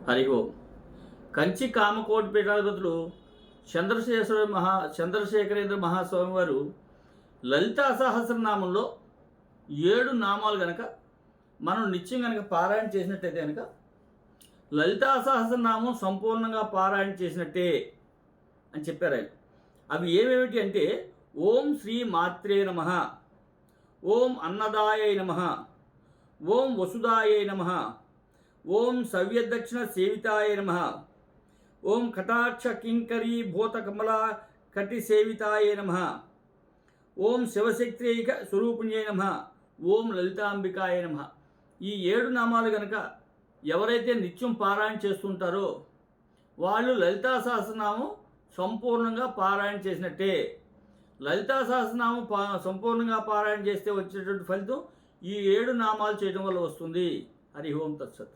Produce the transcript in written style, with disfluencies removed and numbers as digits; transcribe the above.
హరి ఓం. కంచి కామకోటి పీఠాధిపతులు చంద్రశేఖరేంద్ర మహాస్వామి వారు లలితా సహస్రనామంలో 7 నామాలు గనక మనం నిత్యం కనుక పారాయణ చేసినట్టయితే కనుక లలితా సహస్రనామం సంపూర్ణంగా పారాయణ చేసినట్టే అని చెప్పారు ఆయన. అవి ఏమేమిటి అంటే ఓం శ్రీ మాత్రే నమః, ఓం అన్నదాయై నమః, ఓం వసుదాయై నమః, ఓం సవ్యదక్షిణ సేవితాయ నమః, ఓం కటాక్ష కింకరీ భూత కమలా కటి సేవితాయ నమః, ఓం శివశక్త్యైక స్వరూపిణ్యై నమః, ఓం లలితాంబికాయ నమః. ఈ 7 నామాలు కనుక ఎవరైతే నిత్యం పారాయణ చేస్తుంటారో వాళ్ళు లలితా సహస్రనామం సంపూర్ణంగా పారాయణ చేసినట్టే. లలితా సహస్రనామం సంపూర్ణంగా పారాయణ చేస్తే వచ్చేటువంటి ఫలితం ఈ 7 నామాలు చేయడం వల్ల వస్తుంది. హరి ఓం తత్సత్.